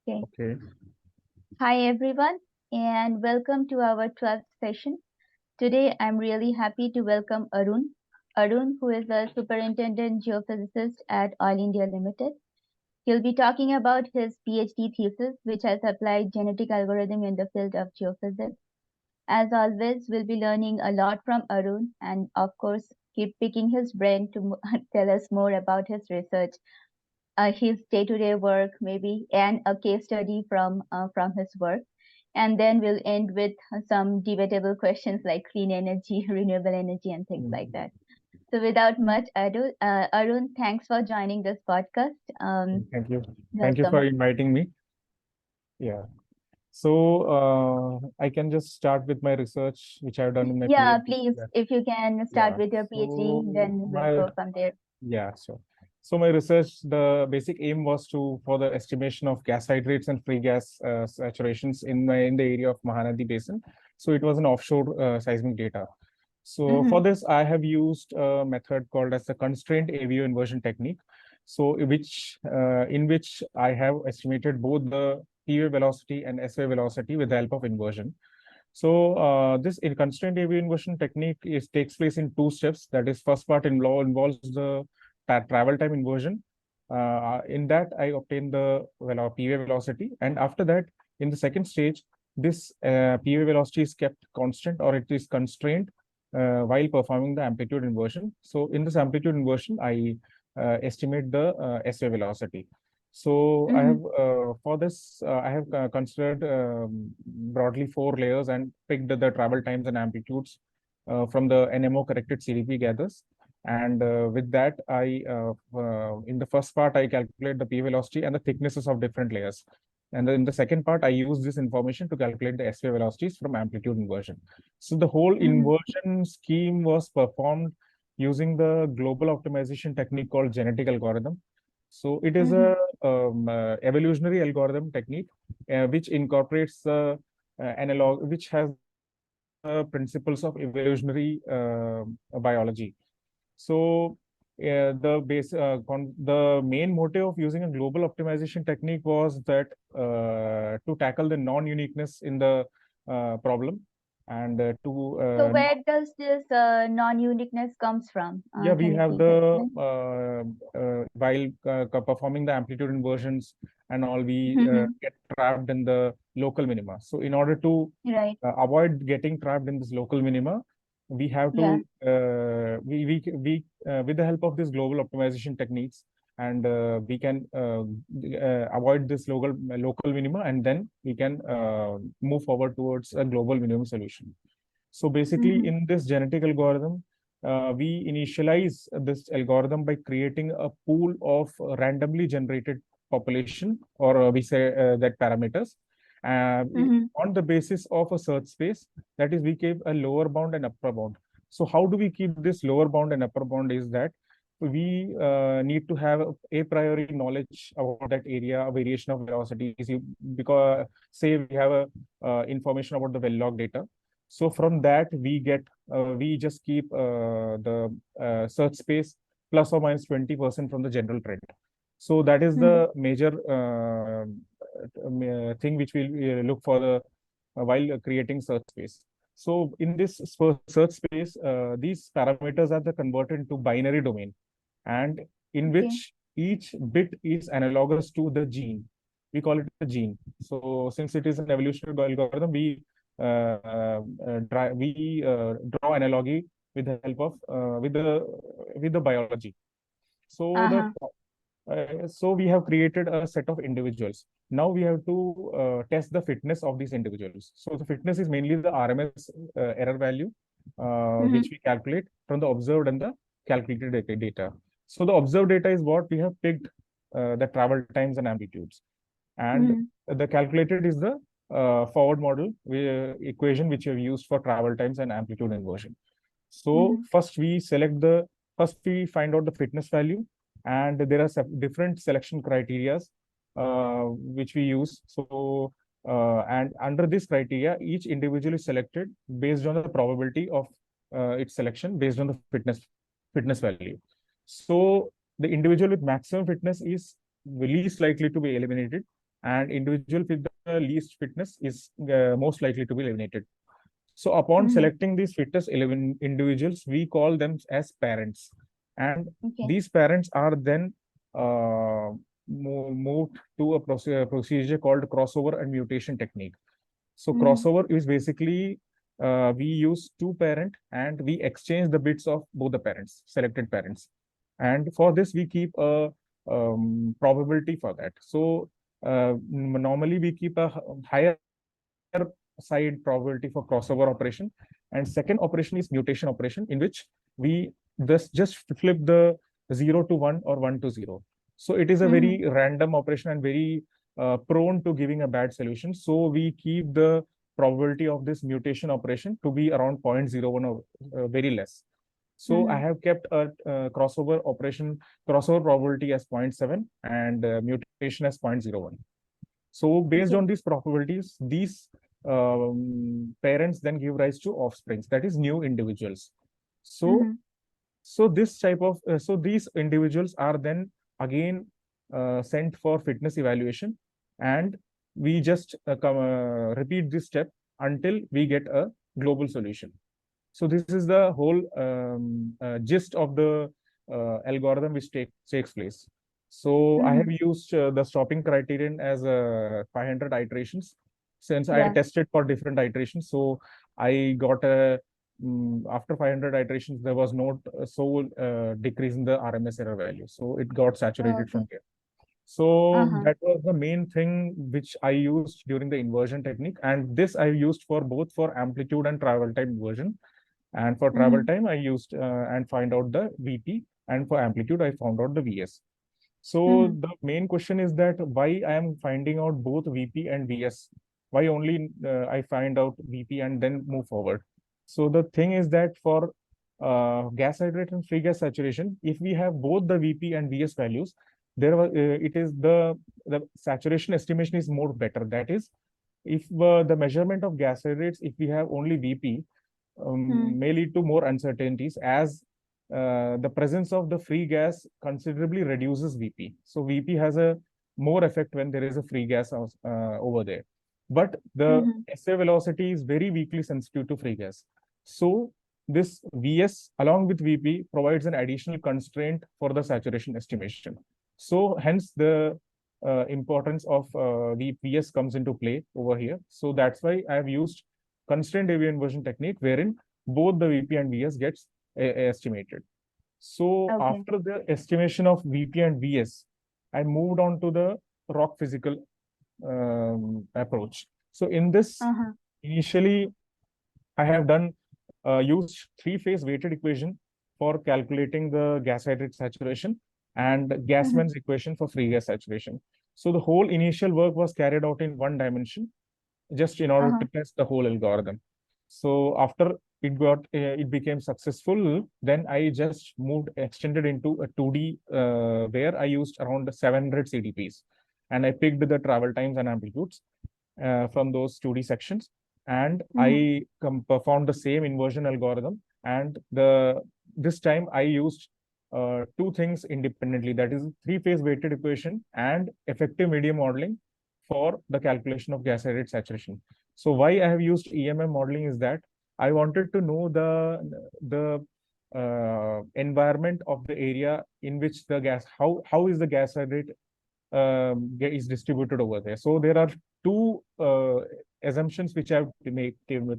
Okay. Okay. Hi everyone and welcome to our 12th session. Today I'm really happy to welcome Arun. Arun, who is a superintendent geophysicist at Oil India Limited. He'll be talking about his PhD thesis, which has applied genetic algorithm in the field of geophysics. As always, we'll be learning a lot from Arun and of course keep picking his brain to tell us more about his research, his day-to-day work maybe, and a case study from his work. And then we'll end with some debatable questions like clean energy, renewable energy, and things like that. So without much ado, Arun, thanks for joining this podcast. Thank you. Thank you Welcome. for inviting me. Yeah. So I can just start with my research, which I've done in my Yeah, PhD. please, Yeah. if you can start Yeah. with your PhD, So then we'll my go from there. so my research, the basic aim was to for the estimation of gas hydrates and free gas saturations in the area of Mahanadi Basin. So it was an offshore seismic data. So for Mm-hmm. this, I have used a method called as the constraint AVO inversion technique. So in which I have estimated both the P wave velocity and S wave velocity with the help of inversion. So this in constraint AVO inversion technique takes place in two steps. That is, first part involves the travel time inversion. In that, I obtain the P wave velocity, and after that, in the second stage, this P wave velocity is kept constant or it is constrained while performing the amplitude inversion. So in this amplitude inversion, I estimate the S wave velocity. So I Mm-hmm. have for this I have considered broadly four layers and picked the travel times and amplitudes from the NMO corrected CDP gathers. And with that, in the first part I calculate the P velocity and the thicknesses of different layers. And then in the second part, I use this information to calculate the SW velocities from amplitude inversion. So the whole Mm-hmm. inversion scheme was performed using the global optimization technique called genetic algorithm. So it is Mm-hmm. a evolutionary algorithm technique which incorporates the which has the principles of evolutionary biology. So the main motive of using a global optimization technique was that to tackle the non-uniqueness in the problem and to So where does this non-uniqueness comes from? yeah, we Can you have please the explain? while performing the amplitude inversions and all, we Mm-hmm. get trapped in the local minima. So in order to Right. avoid getting trapped in this local minima, we have to Yeah. with the help of these global optimization techniques, and we can avoid this local minima, and then we can move forward towards a global minimum solution. So basically, Mm-hmm. in this genetic algorithm, we initialize this algorithm by creating a pool of randomly generated population, or we say that parameters, uh, Mm-hmm. on the basis of a search space. That is, we keep a lower bound and upper bound. So how do we keep this lower bound and upper bound is that we need to have a priori knowledge about that area, a variation of velocities. Because say we have a information about the well log data, so from that we just keep the search space plus or minus 20% from the general trend. So that is Mm-hmm. the major thing which we'll look for the while creating search space. So in this search space, these parameters are the converted into binary domain, and in Okay. which each bit is analogous to the gene. We call it a gene. So since it is an evolutionary algorithm, we draw analogy with the help of with the biology. So the Uh-huh. so we have created a set of individuals. Now we have to test the fitness of these individuals. So the fitness is mainly the RMS error value, Mm-hmm. which we calculate from the observed and the calculated data. So the observed data is what we have picked, the travel times and amplitudes, and Mm-hmm. the calculated is the forward model equation which we have used for travel times and amplitude inversion. So Mm-hmm. first we find out the fitness value, and there are different selection criterias which we use. So and under this criteria, each individual is selected based on the probability of its selection based on the fitness value. So the individual with maximum fitness is least likely to be eliminated, and individual with the least fitness is most likely to be eliminated. So upon Mm-hmm. selecting these fittest 11 individuals, we call them as parents. And Okay. these parents are then moved to a procedure called crossover and mutation technique. So Mm-hmm. crossover is basically we use two parent and we exchange the bits of both the parents, selected parents. And for this, we keep a probability for that. So normally we keep a higher side probability for crossover operation. And second operation is mutation operation, in which we just flip the 0 to 1 or 1 to 0. So it is a Mm-hmm. very random operation and very prone to giving a bad solution. So we keep the probability of this mutation operation to be around 0.01 or very less. So I Mm-hmm. have kept a crossover operation, crossover probability as 0.7 and mutation as 0.01. So based on Okay. these probabilities, these parents then give rise to offsprings, that is new individuals. So Mm-hmm. this type of so these individuals are then again sent for fitness evaluation, and we just repeat this step until we get a global solution. So this is the whole gist of the algorithm which takes place. So I have Mm-hmm. used the stopping criterion as 500 iterations, since I Yeah. tested for different iterations. So I got a after 500 iterations, there was no decrease in the RMS error value. So it got Oh, saturated from okay. here. So Uh-huh. that was the main thing which I used during the inversion technique. And this I used for both for amplitude and travel time inversion. And for travel Mm-hmm. time, I used and find out the VP. And for amplitude, I found out the VS. So Mm-hmm. the main question is that why I am finding out both VP and VS? Why only I find out VP and then move forward? So the thing is that for gas hydrate and free gas saturation, if we have both the VP and VS values, it is the saturation estimation is more better. That is, if the measurement of gas hydrates, if we have only VP, Mm-hmm. may lead to more uncertainties, as the presence of the free gas considerably reduces VP. So VP has a more effect when there is a free gas over there. But the Mm-hmm. SA velocity is very weakly sensitive to free gas. So this VS along with VP provides an additional constraint for the saturation estimation. So hence the importance of VS comes into play over here. So that's why I have used constraint AVO inversion technique, wherein both the VP and VS gets estimated. So Okay. after the estimation of VP and VS, I moved on to the rock physical approach. So in this, Uh-huh. initially, I have done used three-phase weighted equation for calculating the gas hydrate saturation and Mm-hmm. Gasman's equation for free gas saturation. So the whole initial work was carried out in one dimension, just in order Uh-huh. to test the whole algorithm. So after it became successful, then I just extended into a 2D where I used around 700 CDPs, and I picked the travel times and amplitudes from those 2D sections, and Mm-hmm. I performed the same inversion algorithm. And the this time I used two things independently, that is three-phase weighted equation and effective medium modeling for the calculation of gas hydrate saturation. So why I have used EMM modeling is that I wanted to know the environment of the area in which the gas, how is the gas hydrate is distributed over there. So there are two assumptions which I have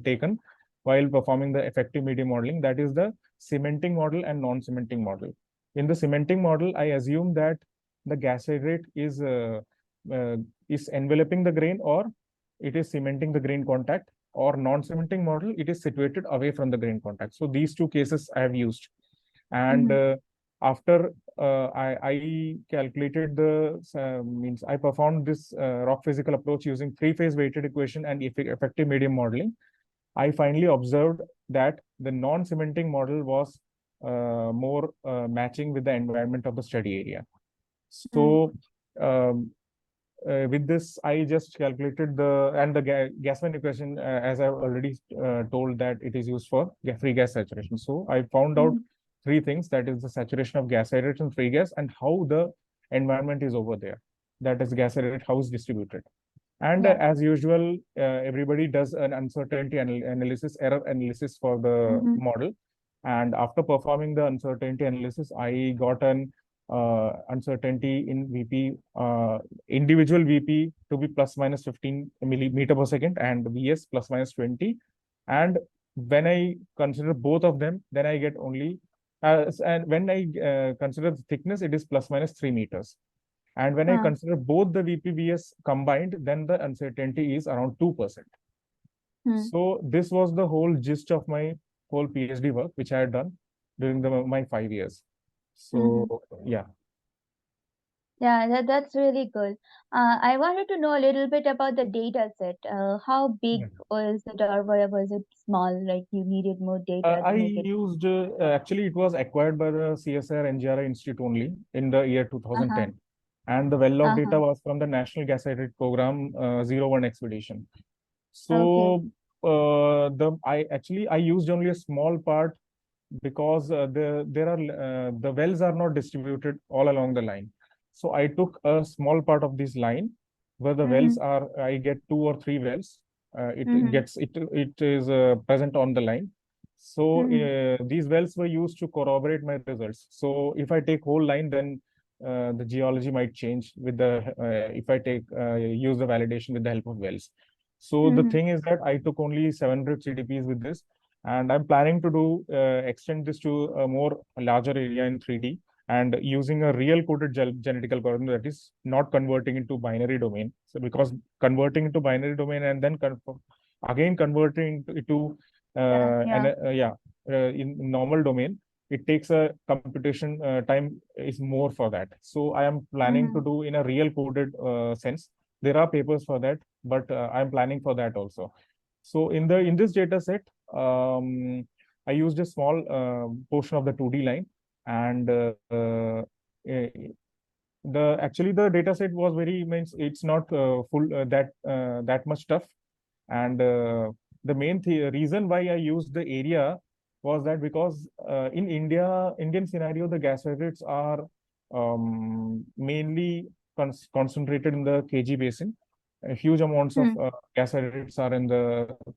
taken while performing the effective medium modeling. That is the cementing model and non-cementing model. In the cementing model, I assume that the gas hydrate uh, is enveloping the grain, or it is cementing the grain contact, or non-cementing model, it is situated away from the grain contact. So these two cases I have used. And Mm-hmm. after I calculated the means I performed this rock physical approach using three-phase weighted equation and effective medium modeling. I finally observed that the non-cementing model was more matching with the environment of the study area. Mm-hmm. So with this, I just calculated the and the Gasman equation, as I've already told, that it is used for free gas saturation. So I found out Mm-hmm. three things: that is the saturation of gas hydrates and free gas, and how the environment is over there. that is gas hydrate house distributed. And Yeah. as usual, everybody does an uncertainty analysis, error analysis for the Mm-hmm. model. And after performing the uncertainty analysis, I got an uncertainty in VP, individual VP to be plus minus 15 millimeter per second and VS plus minus 20. And when I consider both of them, then I get only, and when I consider the thickness, it is plus minus 3 meters. And when I Huh. consider both the VPVS combined, then the uncertainty is around 2%. Hmm. So this was the whole gist of my whole PhD work, which I had done during my 5 years. Mm-hmm. So yeah. Yeah, that's really good. I wanted to know a little bit about the data set. How big Yeah. was it, or was it small? Like you needed more data I to make it. used, actually, it was acquired by the CSIR NGRI Institute only in the year Uh-huh. 2010. And the well-log Uh-huh. data was from the National Gas Hydrate Program 01 expedition. Okay. So I used only a small part because the wells are not distributed all along the line. So I took a small part of this line where the wells Mm-hmm. are. I get 2 or 3 wells. Mm-hmm. It is present on the line. So Mm-hmm. these wells were used to corroborate my results. So if I take whole line, then the geology might change with the if I take use the validation with the help of wells. So the Mm-hmm. thing is that I took only 700 CDPs with this, and I'm planning to do extend this to a more larger area in 3D and using a real coded genetic algorithm that is not converting into binary domain. So because converting into binary domain and then again converting it to Yeah. Yeah. in normal domain, it takes a computation time is more for that. So I am planning Mm-hmm. to do in a real coded sense. There are papers for that, but I'm planning for that also. So in this data set, I used a small portion of the 2D line, and eh, the actually the data set was very means it's not full that much tough. And the main reason why I used the area was that because in Indian scenario, the gas hydrates are mainly concentrated in the KG basin. Huge amounts of Mm-hmm. gas hydrates are in the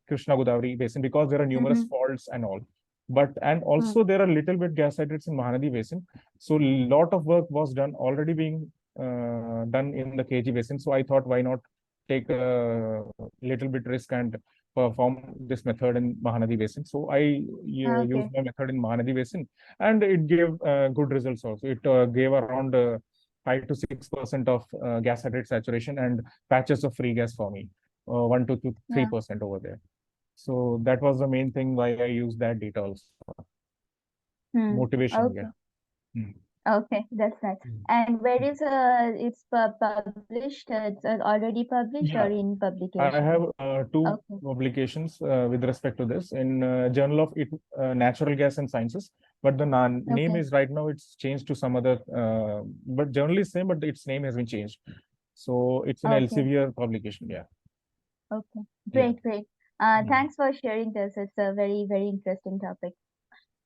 Krishna Godavari basin because there are numerous Mm-hmm. faults and all. But and also there are little bit gas hydrates in Mahanadi basin. So lot of work was done already being done in the KG basin. So I thought, why not take a little bit risk and perform this method in Mahanadi basin. So I used Okay. my method in Mahanadi basin, and it gave good results also. It gave around 5 to 6% of gas hydrate saturation and patches of free gas for me, 1 to 3 Yeah. percent over there. So that was the main thing why I used that data also. Hmm. Motivation, yeah. Okay. Mm. Okay. That's nice. Mm. And where is it's published? It's already published or Yeah, in I publication? have two Okay. publications with respect to this in Journal of Natural Gas and Sciences, but the name Okay. is right now it's changed to some other, but journal is same, but its name has been changed. So it's an Okay. Elsevier publication. Yeah, Okay. yeah. Great. Great. Mm. Thanks for sharing this. It's a very, very interesting topic.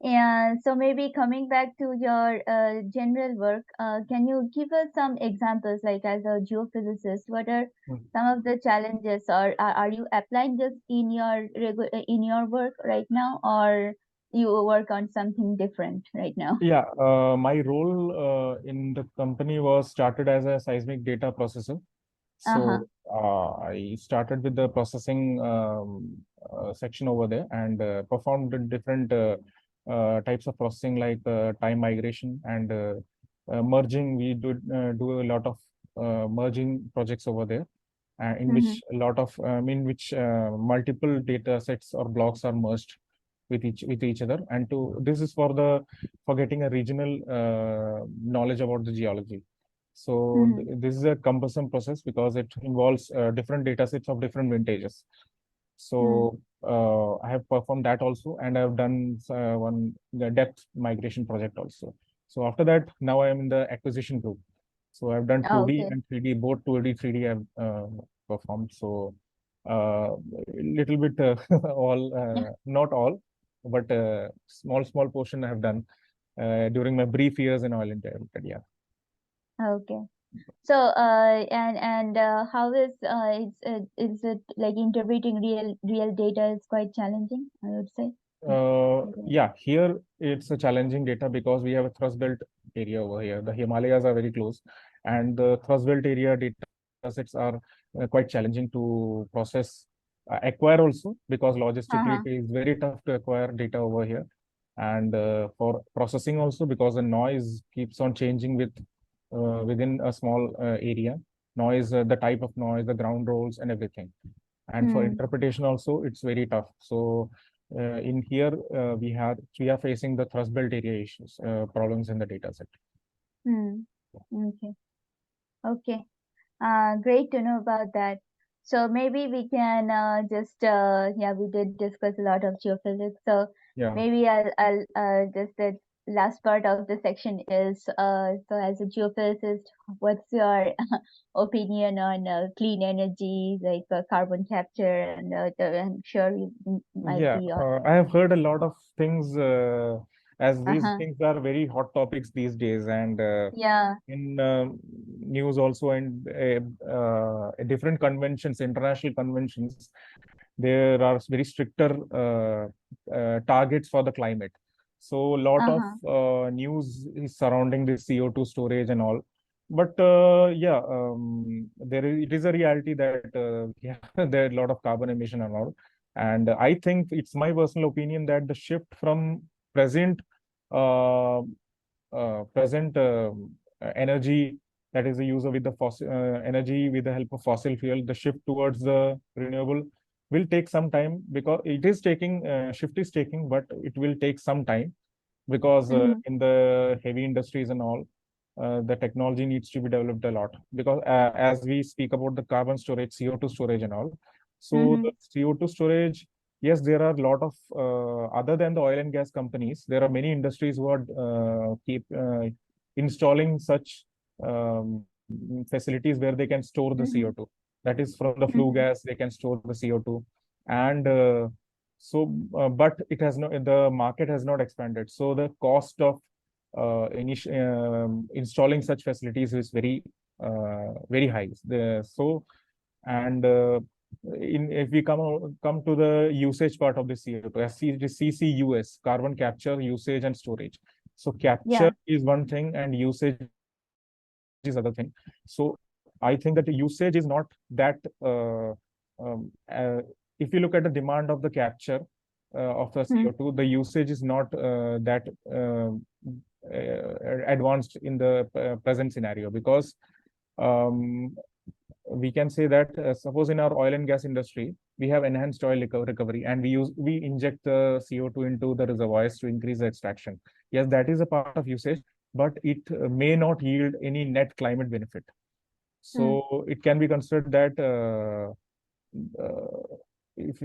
And so maybe coming back to your general work, can you give us some examples, like as a geophysicist, what are Mm. some of the challenges, or are you applying this in your in your work right now, or you work on something different right now? Yeah, my role in the company was started as a seismic data processor. Uh-huh. So I started with the processing section over there and performed the different types of processing like time migration and merging. We do a lot of merging projects over there, in Mm-hmm. which a lot of in which multiple data sets or blocks are merged with each other. And to this is for getting a regional knowledge about the geology. So Mm-hmm. this is a cumbersome process because it involves different data sets of different vintages. So I have performed that also, and I've done one the depth migration project also. So after that, now I am in the acquisition group. So I've done Oh, 2D okay. and 3D, both 2D, 3D I've performed. So little bit all, not all, but small portion I have done during my brief years in oil and gas. Yeah. Okay. So, and how is it like interpreting real data is quite challenging, I would say. Yeah, here it's a challenging data because we have a thrust belt area over here. The Himalayas are very close, and the thrust belt area data sets are quite challenging to process, acquire also, because logistically Uh-huh. it is very tough to acquire data over here, and for processing also, because the noise keeps on changing within a small area. Noise, the type of noise, the ground rolls, and everything. And for Hmm. interpretation also, it's very tough. So in here, we are facing the thrust belt area issues, problems in the data set. Hmm. Okay. Okay. Great to know about that. So maybe we can just yeah, we did discuss a lot of geophysics. So Yeah. maybe I'll just the last part of the section is so as a geophysicist, what's your opinion on clean energy like carbon capture and I'm sure you might Yeah, be on. I have heard a lot of things, as these Uh-huh. things are very hot topics these days, and Yeah. in news also, and different conventions, international conventions, there are very stricter targets for the climate. So a lot of Uh-huh. news is surrounding the CO2 storage and all. But yeah, it is a reality that yeah, there are a lot of carbon emission and all. And I think it's my personal opinion that the shift from present uh, present energy, that is the use of with the fossil energy with the help of fossil fuel, the shift towards the renewable will take some time, because it is taking shift is taking, but it will take some time, because Mm-hmm. in the heavy industries and all, the technology needs to be developed a lot, because as we speak about the carbon storage, CO2 storage and all. So Mm-hmm. the CO2 storage, yes, there are a lot of other than the oil and gas companies, there are many industries who are keep installing such facilities where they can store the Mm-hmm. CO2. That is from the flue Mm-hmm. gas, they can store the CO2. And but it has no, the market has not expanded. So the cost of installing such facilities is very high. And if we come to the usage part of the CO2, as CCUS, carbon capture, usage, and storage. So capture Yeah. is one thing, and usage is other thing. So I think that the usage is not that. If you look at the demand of the capture of the Mm-hmm. CO2, the usage is not that advanced in the present scenario, because um, we can say that suppose in our oil and gas industry, we have enhanced oil recovery, and we inject the CO2 into the reservoirs to increase the extraction. Yes, that is a part of usage, but it may not yield any net climate benefit. So it can be considered that if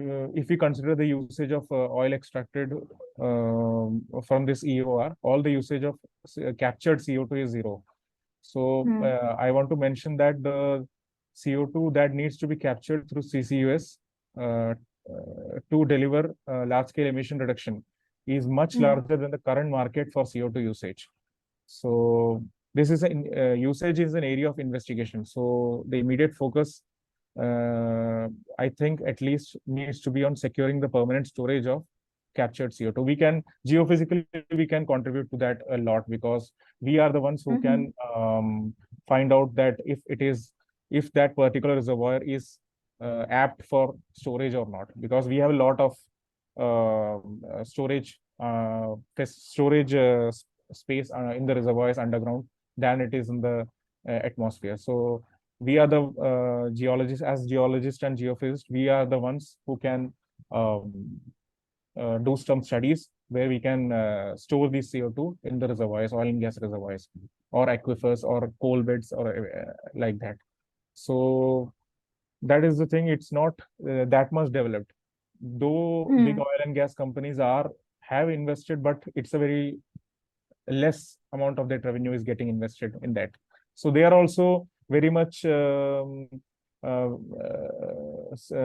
we consider the usage of oil extracted from this EOR, all the usage of captured CO2 is zero. So Mm-hmm. I want to mention that the CO2 that needs to be captured through CCUS to deliver large-scale emission reduction is much Mm-hmm. larger than the current market for CO2 usage. So this is an usage is an area of investigation. So the immediate focus, I think, at least needs to be on securing the permanent storage of captured CO2. We can geophysically we can contribute to that a lot, because we are the ones who Mm-hmm. can find out that if that particular reservoir is apt for storage or not, because we have a lot of storage space in the reservoirs underground than it is in the atmosphere. So we are the geologists, as geologists and geophysicists, we are the ones who can um, do some studies where we can store this CO2 in the reservoirs, oil and gas reservoirs, or aquifers, or coal beds, or like that. So that is the thing. It's not that much developed, though big Mm-hmm. oil and gas companies are have invested, but it's a very less amount of that revenue is getting invested in that. So they are also very much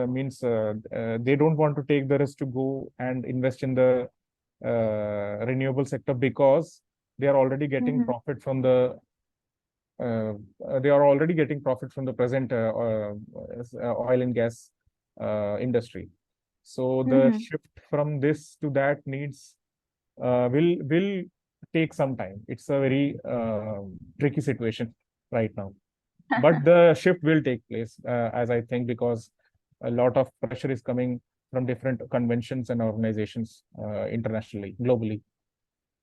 means they don't want to take the risk to go and invest in the renewable sector, because they are already getting Mm-hmm. profit from the they are already getting profit from the present oil and gas industry. So the Mm-hmm. shift from this to that needs will take some time. It's a very tricky situation right now, but the shift will take place, as I think, because a lot of pressure is coming from different conventions and organizations internationally, globally.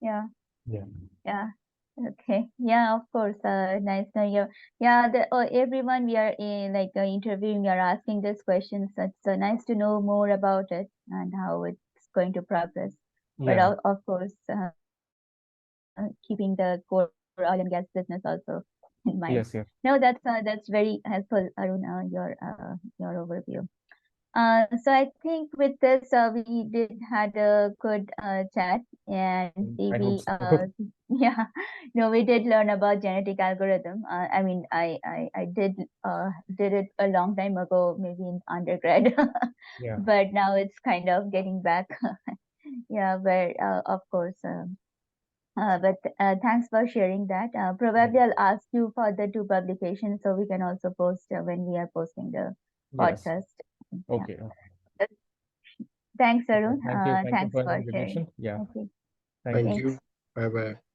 Yeah. Yeah. Yeah. Okay. Yeah, of course. Nice. Yeah, everyone we are interviewing, we are asking these questions. It's nice to know more about it and how it's going to progress. But Yeah. of course, keeping the core oil and gas business also in mind. Yes. Yes. No, that's very helpful, Arun. Your overview. So I think with this, we did had a good chat, and I maybe hope so. yeah, no, we did learn about genetic algorithm. I mean, I did it a long time ago, maybe in undergrad, Yeah. but now it's kind of getting back. Yeah, but of course. But thanks for sharing that. Probably I'll ask you for the two publications so we can also post when we are posting the Yes. podcast. Yeah. Okay. Thanks, Okay. Arun. Thank you. Thank you Thanks for the for sharing. invitation. Yeah. Okay, Thank Thank you. thanks. you. Bye bye.